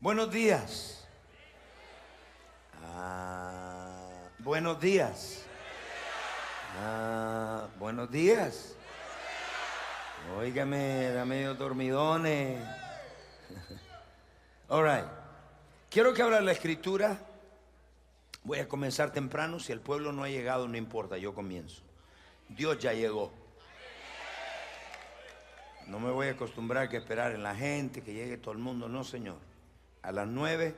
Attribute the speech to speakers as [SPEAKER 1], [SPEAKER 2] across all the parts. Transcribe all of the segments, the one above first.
[SPEAKER 1] Buenos días. Buenos días. Buenos días. Óigame, da medio dormidones. All right. Quiero que abra la escritura. Voy a comenzar temprano. Si el pueblo no ha llegado, no importa, yo comienzo. Dios ya llegó. No me voy a acostumbrar a esperar en la gente, que llegue todo el mundo. No, Señor. A las 9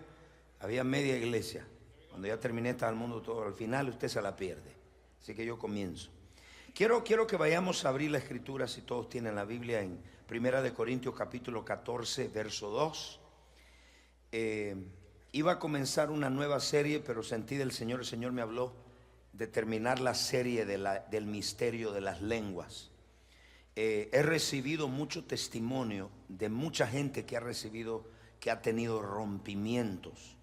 [SPEAKER 1] había media iglesia. Cuando ya terminé estaba el mundo todo. Al final usted se la pierde. Así que yo comienzo. Quiero que vayamos a abrir la escritura, si todos tienen la Biblia, en 1 Corintios capítulo 14, verso 2. Iba a comenzar una nueva serie, pero sentí del Señor, el Señor me habló de terminar la serie del misterio de las lenguas. He recibido mucho testimonio de mucha gente que ha tenido rompimientos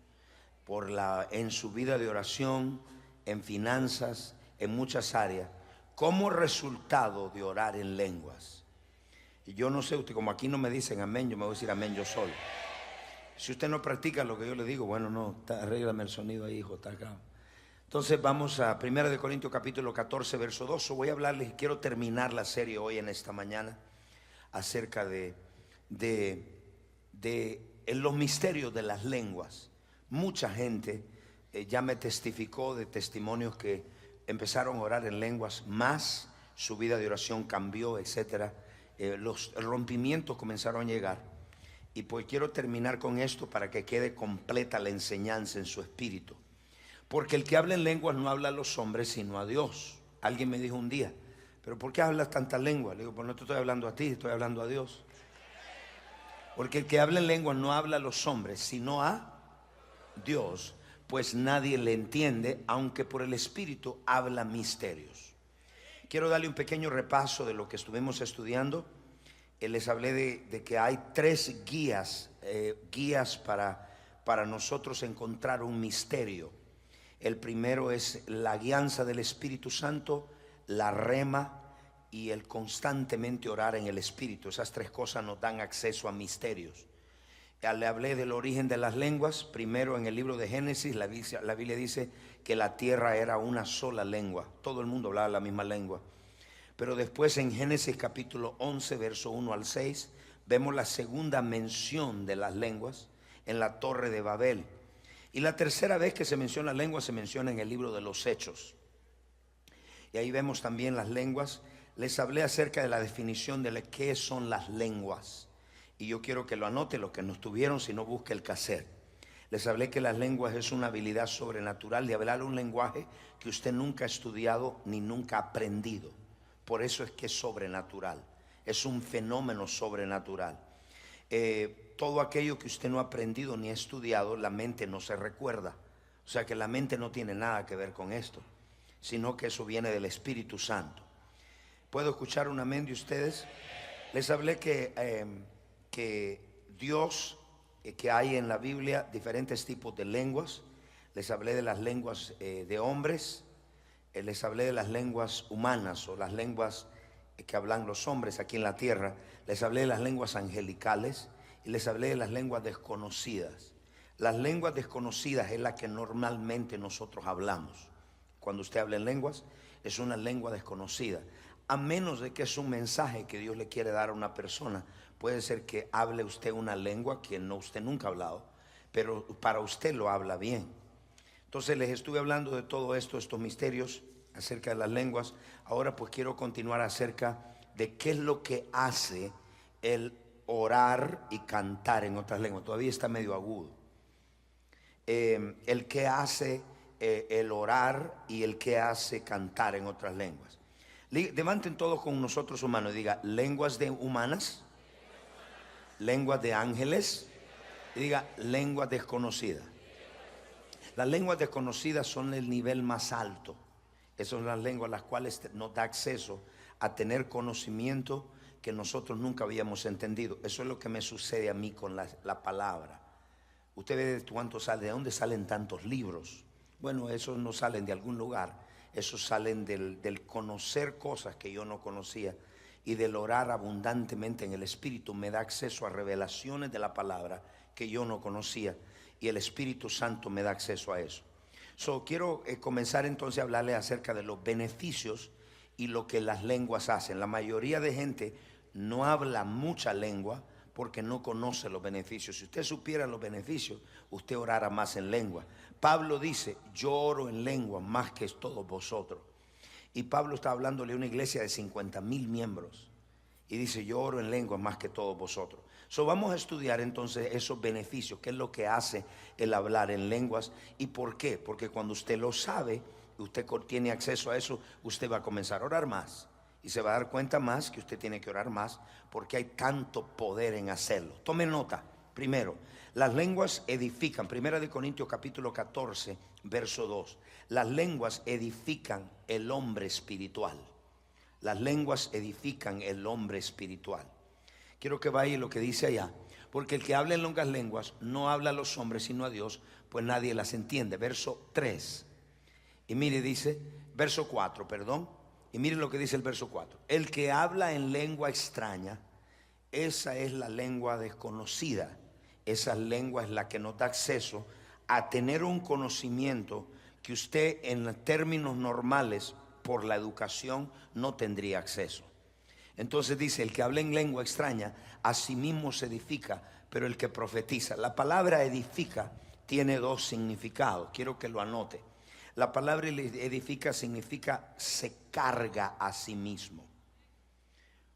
[SPEAKER 1] en su vida de oración, en finanzas, en muchas áreas, como resultado de orar en lenguas. Y yo no sé, usted, como aquí no me dicen amén, yo me voy a decir amén yo solo. Si usted no practica lo que yo le digo, bueno, no, arréglame el sonido ahí, hijo, está acá. Entonces vamos a 1 Corintios capítulo 14, verso 2. Voy a hablarles y quiero terminar la serie hoy en esta mañana acerca de los misterios de las lenguas. Mucha gente ya me testificó de testimonios que empezaron a orar en lenguas, más su vida de oración cambió, etcétera. Los rompimientos comenzaron a llegar. Y pues quiero terminar con esto para que quede completa la enseñanza en su espíritu. Porque el que habla en lenguas no habla a los hombres, sino a Dios. Alguien me dijo un día, ¿pero por qué hablas tantas lenguas? Le digo, pues no te estoy hablando a ti, estoy hablando a Dios. Porque el que habla en lenguas no habla a los hombres, sino a Dios, pues nadie le entiende, aunque por el Espíritu habla misterios. Quiero darle un pequeño repaso de lo que estuvimos estudiando. Les hablé de que hay tres guías para nosotros encontrar un misterio. El primero es la guianza del Espíritu Santo, la rema y el constantemente orar en el Espíritu. Esas tres cosas nos dan acceso a misterios. Le hablé del origen de las lenguas. Primero, en el libro de Génesis, la Biblia dice que la tierra era una sola lengua. Todo el mundo hablaba la misma lengua. Pero después, en Génesis capítulo 11, verso 1 al 6, vemos la segunda mención de las lenguas en la Torre de Babel. Y la tercera vez que se menciona lengua se menciona en el libro de los Hechos. Y ahí vemos también las lenguas. Les hablé acerca de la definición de qué son las lenguas. Y yo quiero que lo anote, los que no estuvieron, si no busque el cassette. Les hablé que las lenguas es una habilidad sobrenatural de hablar un lenguaje que usted nunca ha estudiado ni nunca ha aprendido. Por eso es que es sobrenatural. Es un fenómeno sobrenatural. Todo aquello que usted no ha aprendido ni ha estudiado, la mente no se recuerda. O sea que la mente no tiene nada que ver con esto, sino que eso viene del Espíritu Santo. ¿Puedo escuchar un amén de ustedes? Les hablé que Dios, que hay en la Biblia diferentes tipos de lenguas. Les hablé de las lenguas de hombres. Les hablé de las lenguas humanas o las lenguas que hablan los hombres aquí en la tierra. Les hablé de las lenguas angelicales y les hablé de las lenguas desconocidas. Las lenguas desconocidas es la que normalmente nosotros hablamos. Cuando usted habla en lenguas, es una lengua desconocida. A menos de que es un mensaje que Dios le quiere dar a una persona. Puede ser que hable usted una lengua que usted nunca ha hablado, pero para usted lo habla bien. Entonces les estuve hablando de todo esto, estos misterios acerca de las lenguas. Ahora pues quiero continuar acerca de qué es lo que hace el orar y cantar en otras lenguas. Todavía está medio agudo. El que hace el orar y el que hace cantar en otras lenguas. Levanten todos con nosotros su mano y diga lenguas de humanas, lenguas de ángeles, y diga lenguas desconocidas. Las lenguas desconocidas son el nivel más alto. Esas son las lenguas las cuales nos da acceso a tener conocimiento que nosotros nunca habíamos entendido. Eso es lo que me sucede a mí con la palabra. Usted ve de dónde salen tantos libros. Bueno, esos no salen de algún lugar. Esos salen del conocer cosas que yo no conocía y del orar abundantemente en el Espíritu. Me da acceso a revelaciones de la palabra que yo no conocía, y el Espíritu Santo me da acceso a eso. Quiero comenzar entonces a hablarle acerca de los beneficios y lo que las lenguas hacen. La mayoría de gente no habla mucha lengua porque no conoce los beneficios. Si usted supiera los beneficios, usted orara más en lengua. Pablo dice: yo oro en lengua más que todos vosotros. Y Pablo está hablándole a una iglesia de 50,000 miembros. Y dice: yo oro en lengua más que todos vosotros. Vamos a estudiar entonces esos beneficios, qué es lo que hace el hablar en lenguas y por qué. Porque cuando usted lo sabe, usted tiene acceso a eso, usted va a comenzar a orar más. Y se va a dar cuenta más que usted tiene que orar más, porque hay tanto poder en hacerlo. Tome nota. Primero, las lenguas edifican. Primera de Corintios capítulo 14, verso 2. Las lenguas edifican el hombre espiritual. Las lenguas edifican el hombre espiritual. Quiero que vaya lo que dice allá. Porque el que habla en longas lenguas no habla a los hombres sino a Dios, pues nadie las entiende. Verso 3. Y mire, dice, verso 4, perdón. Y mire lo que dice el verso 4. El que habla en lengua extraña, esa es la lengua desconocida. Esa lengua es la que nos da acceso a tener un conocimiento que usted en términos normales por la educación no tendría acceso. Entonces dice: el que habla en lengua extraña a sí mismo se edifica, pero el que profetiza. La palabra edifica tiene dos significados, quiero que lo anote. La palabra edifica significa se carga a sí mismo,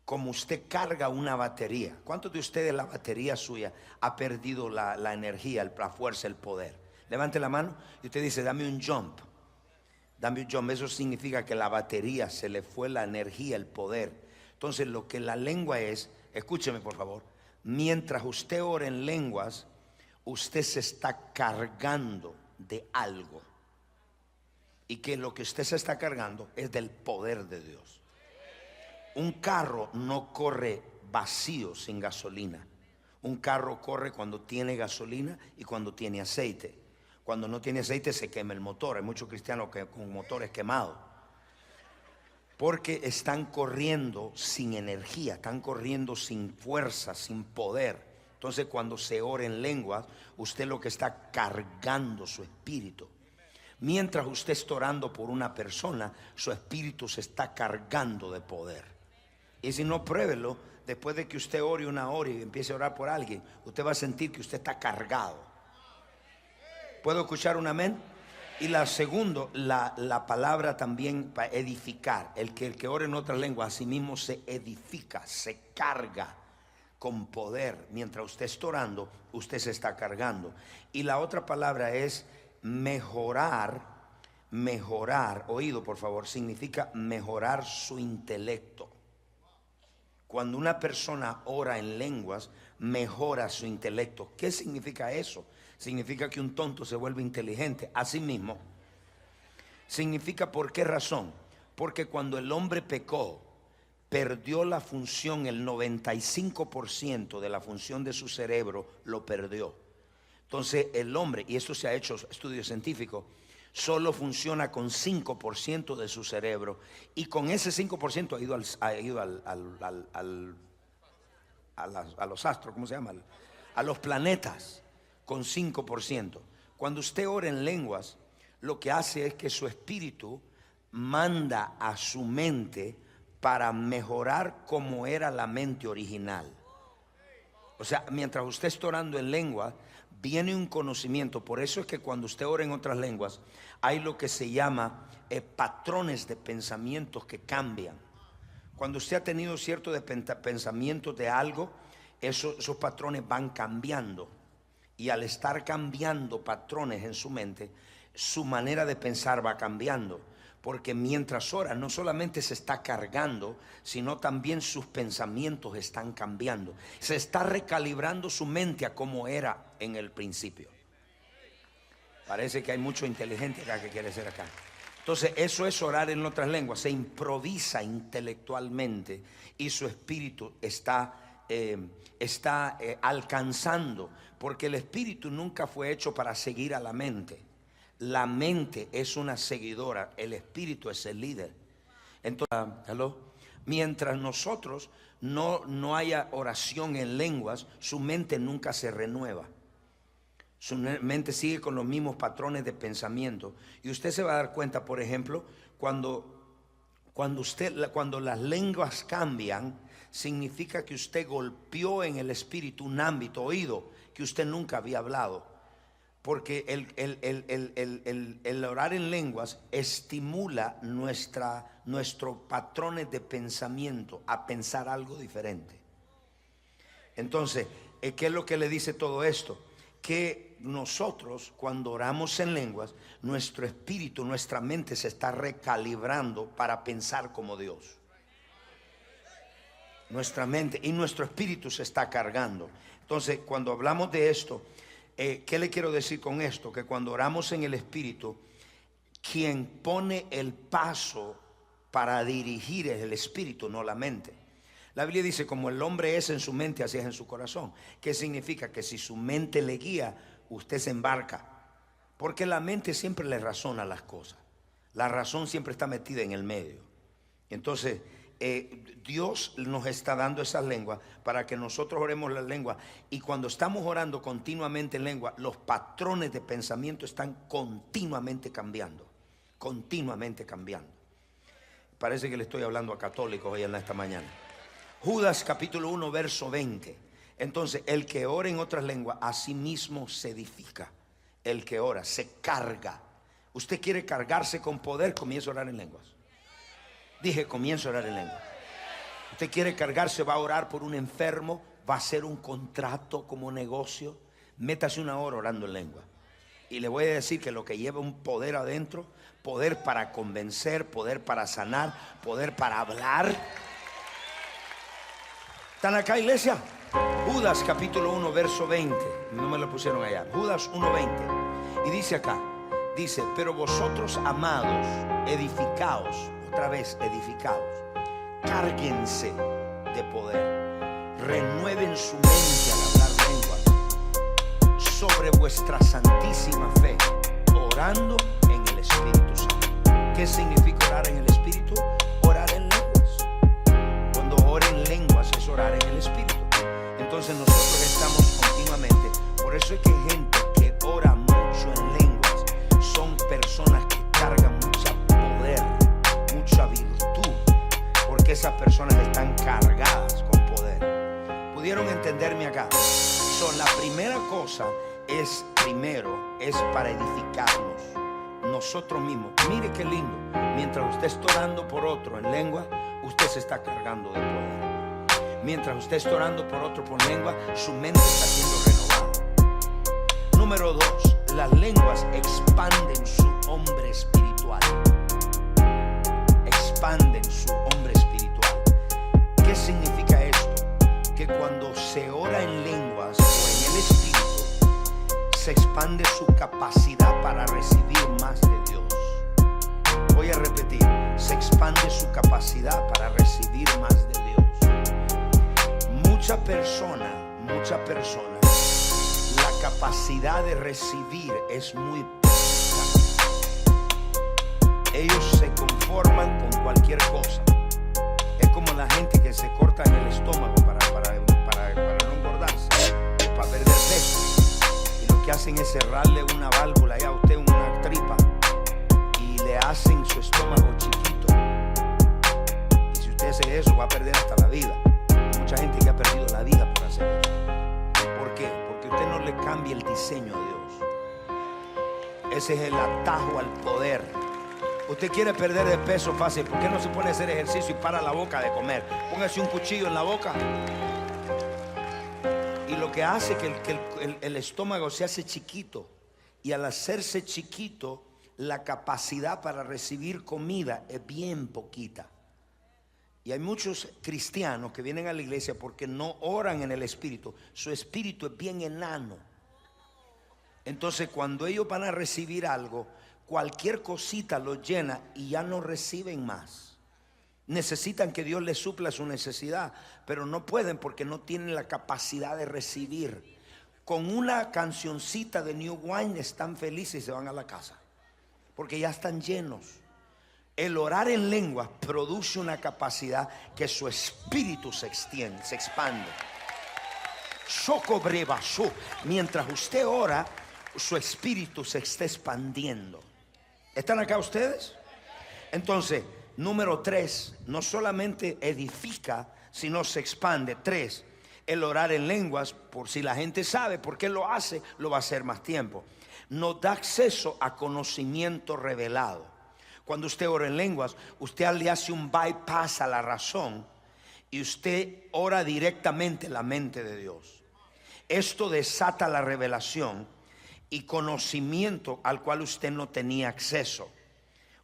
[SPEAKER 1] como usted carga una batería. ¿Cuántos de ustedes la batería suya ha perdido la energía, la fuerza, el poder? Levante la mano y usted dice: dame un jump. Dame un jump. Eso significa que la batería se le fue la energía, el poder. Entonces lo que la lengua es, escúcheme por favor, mientras usted ora en lenguas, usted se está cargando de algo. Y que lo que usted se está cargando es del poder de Dios. Un carro no corre vacío sin gasolina. Un carro corre cuando tiene gasolina y cuando tiene aceite. Cuando no tiene aceite se quema el motor. Hay muchos cristianos que con motores quemados, porque están corriendo sin energía, están corriendo sin fuerza, sin poder. Entonces cuando se ora en lenguas, usted lo que está cargando su espíritu. Mientras usted está orando por una persona, su espíritu se está cargando de poder. Y si no, pruébelo. Después de que usted ore una hora y empiece a orar por alguien, usted va a sentir que usted está cargado. ¿Puedo escuchar un amén? Y la segunda, la palabra también para edificar. El que ora en otras lenguas, a sí mismo se edifica, se carga con poder. Mientras usted está orando, usted se está cargando. Y la otra palabra es mejorar. Mejorar, oído por favor, significa mejorar su intelecto. Cuando una persona ora en lenguas, mejora su intelecto. ¿Qué significa eso? Significa que un tonto se vuelve inteligente. Así mismo significa, ¿por qué razón? Porque cuando el hombre pecó, perdió la función, el 95% de la función de su cerebro lo perdió. Entonces el hombre, y esto se ha hecho estudios científicos, solo funciona con 5% de su cerebro, y con ese 5% ha ido a los astros, ¿cómo se llama? A los planetas, con 5%. Cuando usted ora en lenguas, lo que hace es que su espíritu manda a su mente para mejorar como era la mente original. O sea, mientras usted está orando en lengua, viene un conocimiento. Por eso es que cuando usted ora en otras lenguas, hay lo que se llama patrones de pensamientos que cambian. Cuando usted ha tenido cierto de pensamientos de algo, esos patrones van cambiando. Y al estar cambiando patrones en su mente, su manera de pensar va cambiando. Porque mientras ora, no solamente se está cargando, sino también sus pensamientos están cambiando. Se está recalibrando su mente a como era en el principio. Parece que hay mucho inteligente acá que quiere ser acá. Entonces eso es orar en otras lenguas. Se improvisa intelectualmente y su espíritu está alcanzando. Porque el espíritu nunca fue hecho para seguir a la mente. La mente es una seguidora, el espíritu es el líder. Entonces, mientras nosotros no haya oración en lenguas, su mente nunca se renueva. Su mente sigue con los mismos patrones de pensamiento. Y usted se va a dar cuenta, por ejemplo, cuando las lenguas cambian, significa que usted golpeó en el espíritu un ámbito, oído, que usted nunca había hablado. Porque el orar en lenguas estimula nuestros patrones de pensamiento a pensar algo diferente. Entonces, ¿qué es lo que le dice todo esto? Que nosotros, cuando oramos en lenguas, nuestro espíritu, nuestra mente se está recalibrando para pensar como Dios. Nuestra mente y nuestro espíritu se está cargando. Entonces, cuando hablamos de esto, ¿qué le quiero decir con esto? Que cuando oramos en el espíritu, quien pone el paso para dirigir es el espíritu, no la mente. La Biblia dice, como el hombre es en su mente, así es en su corazón. ¿Qué significa? Que si su mente le guía, usted se embarca. Porque la mente siempre le razona las cosas. La razón siempre está metida en el medio. Entonces, Dios nos está dando esas lenguas para que nosotros oremos las lenguas. Y cuando estamos orando continuamente en lengua, los patrones de pensamiento están continuamente cambiando. Continuamente cambiando. Parece que le estoy hablando a católicos hoy en esta mañana. Judas capítulo 1 verso 20. Entonces el que ora en otras lenguas a sí mismo se edifica. El que ora se carga. Usted quiere cargarse con poder, comienza a orar en lenguas. Dije, comienza a orar en lenguas. Usted quiere cargarse, va a orar por un enfermo, va a hacer un contrato como negocio. Métase una hora orando en lengua. Y le voy a decir que lo que lleva un poder adentro, poder para convencer, poder para sanar, poder para hablar. ¿Están acá, iglesia? Judas capítulo 1 verso 20. No me lo pusieron allá. Judas 1:20. Y dice acá, dice, pero vosotros, amados, edificaos. Otra vez, edificaos. Cárguense de poder. Renueven su mente al hablar lenguas sobre vuestra santísima fe, orando en el Espíritu Santo. ¿Qué significa orar en el Espíritu? Orar en lenguas. Cuando ora en lenguas es orar en el Espíritu. Entonces nosotros estamos continuamente. Por eso es que gente que ora mucho en lenguas son personas que cargan mucho poder, mucha virtud, porque esas personas están cargadas con poder. ¿Pudieron entenderme acá? La primera cosa es, para edificarnos nosotros mismos. Mire qué lindo. Mientras usted está orando por otro en lengua, usted se está cargando de poder. Mientras usted está orando por otro por lengua, su mente está siendo renovada. Número 2, las lenguas expanden su hombre espiritual. Expanden su hombre espiritual. ¿Qué significa esto? Que cuando se ora en lenguas o en el espíritu, se expande su capacidad para recibir más de Dios. Voy a repetir, se expande su capacidad para recibir más de Dios. Mucha persona, la capacidad de recibir es muy poca. Ellos se conforman con cualquier cosa. Es como la gente que se corta en el estómago para no engordarse, para perder peso. Y lo que hacen es cerrarle una válvula a usted, una tripa, y le hacen su estómago chiquito. Y si usted hace eso, va a perder hasta la vida. Mucha gente que ha perdido la vida por hacer eso. ¿Por qué? Porque usted no le cambia el diseño a Dios. Ese es el atajo al poder. Usted quiere perder de peso fácil. ¿Por qué no se pone a hacer ejercicio y para la boca de comer? Póngase un cuchillo en la boca. Y lo que hace que el estómago se hace chiquito. Y al hacerse chiquito, la capacidad para recibir comida es bien poquita. Y hay muchos cristianos que vienen a la iglesia porque no oran en el espíritu. Su espíritu es bien enano. Entonces cuando ellos van a recibir algo, cualquier cosita los llena y ya no reciben más. Necesitan que Dios les supla su necesidad, pero no pueden porque no tienen la capacidad de recibir. Con una cancioncita de New Wine están felices y se van a la casa porque ya están llenos. El orar en lenguas produce una capacidad que su espíritu se extiende, se expande. Mientras usted ora, su espíritu se está expandiendo. ¿Están acá ustedes? Entonces, número 3, no solamente edifica, sino se expande. 3, el orar en lenguas, por si la gente sabe por qué lo hace, lo va a hacer más tiempo. Nos da acceso a conocimiento revelado. Cuando usted ora en lenguas, usted le hace un bypass a la razón y usted ora directamente en la mente de Dios. Esto desata la revelación y conocimiento al cual usted no tenía acceso.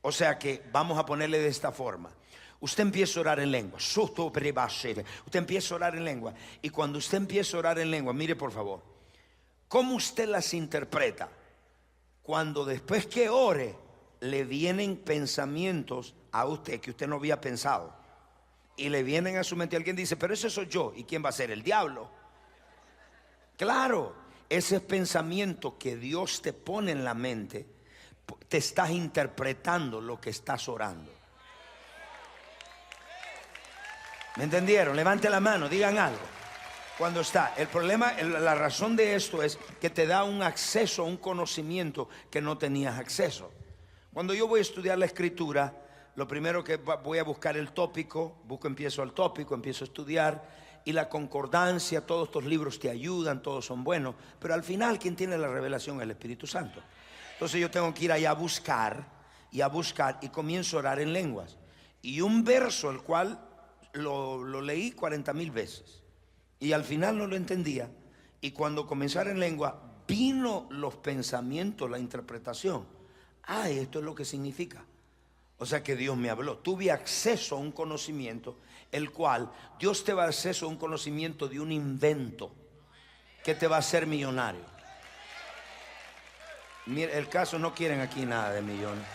[SPEAKER 1] O sea que vamos a ponerle de esta forma. Usted empieza a orar en lengua. Usted empieza a orar en lengua. Y cuando usted empieza a orar en lengua, mire por favor, ¿cómo usted las interpreta? Cuando después que ore, le vienen pensamientos a usted que usted no había pensado. Y le vienen a su mente. Alguien dice, pero ese soy yo. ¿Y quién va a ser? El diablo. Claro, ese pensamiento que Dios te pone en la mente, te estás interpretando lo que estás orando. ¿Me entendieron? Levante la mano, digan algo. Cuando está, el problema, la razón de esto es que te da un acceso, un conocimiento que no tenías acceso. Cuando yo voy a estudiar la escritura, lo primero que voy a buscar el tópico, empiezo el tópico, empiezo a estudiar, y la concordancia, todos estos libros te ayudan, todos son buenos, pero al final quien tiene la revelación es el Espíritu Santo. Entonces yo tengo que ir allá a buscar y comienzo a orar en lenguas. Y un verso el cual lo leí 40,000 veces y al final no lo entendía, y cuando comencé a orar en lengua vino los pensamientos, la interpretación. Esto es lo que significa. O sea que Dios me habló. Tuve acceso a un conocimiento, el cual Dios te va a dar acceso a un conocimiento de un invento que te va a hacer millonario. Mira, el caso, no quieren aquí nada de millones.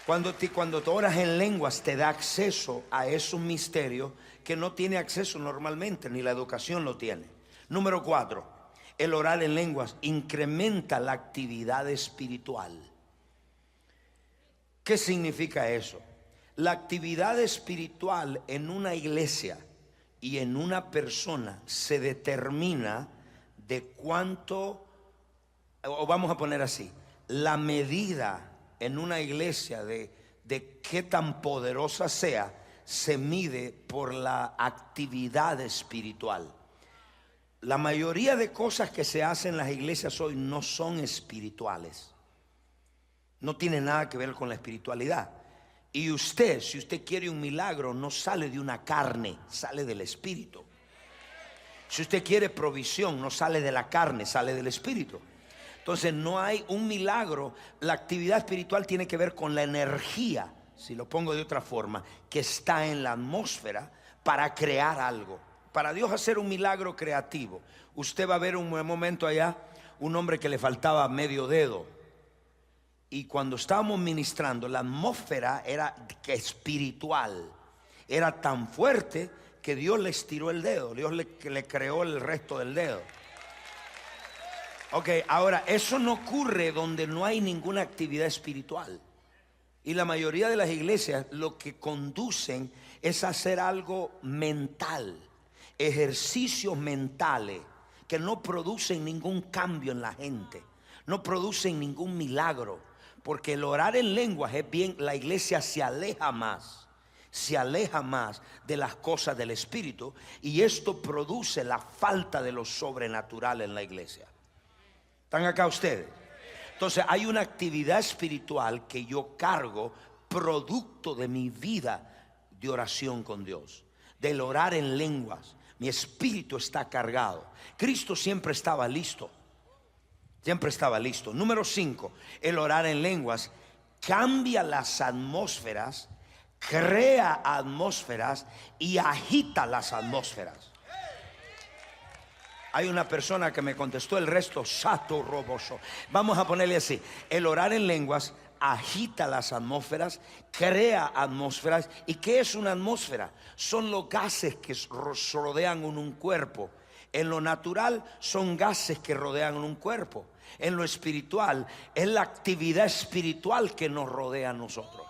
[SPEAKER 1] Cuando tú oras en lenguas, te da acceso a esos misterios que no tiene acceso normalmente, ni la educación lo tiene. Número 4, el orar en lenguas incrementa la actividad espiritual. ¿Qué significa eso? La actividad espiritual en una iglesia y en una persona se determina de cuánto, o vamos a poner así, la medida en una iglesia de qué tan poderosa sea, se mide por la actividad espiritual. La mayoría de cosas que se hacen en las iglesias hoy no son espirituales. No tiene nada que ver con la espiritualidad. Y usted, si usted quiere un milagro, no sale de una carne, sale del espíritu. Si usted quiere provisión, no sale de la carne, sale del espíritu. Entonces no hay un milagro. La actividad espiritual tiene que ver con la energía, si lo pongo de otra forma, que está en la atmósfera para crear algo. Para Dios hacer un milagro creativo, usted va a ver un momento allá, un hombre que le faltaba medio dedo. Y cuando estábamos ministrando, la atmósfera era espiritual. Era tan fuerte que Dios le estiró el dedo. Dios le creó el resto del dedo. Ok, ahora eso no ocurre donde no hay ninguna actividad espiritual. Y la mayoría de las iglesias lo que conducen es hacer algo mental, ejercicios mentales que no producen ningún cambio en la gente, no producen ningún milagro. Porque el orar en lenguas es bien, la iglesia se aleja más de las cosas del espíritu, y esto produce la falta de lo sobrenatural en la iglesia. ¿Están acá ustedes? Entonces hay una actividad espiritual que yo cargo producto de mi vida de oración con Dios, del orar en lenguas. Mi espíritu está cargado. Cristo siempre estaba listo. Siempre estaba listo. Número 5, el orar en lenguas cambia las atmósferas, crea atmósferas y agita las atmósferas. Hay una persona que me contestó el resto, sato roboso. Vamos a ponerle así: el orar en lenguas agita las atmósferas, crea atmósferas. ¿Y qué es una atmósfera? Son los gases que rodean un cuerpo. En lo natural son gases que rodean un cuerpo. En lo espiritual es la actividad espiritual que nos rodea a nosotros.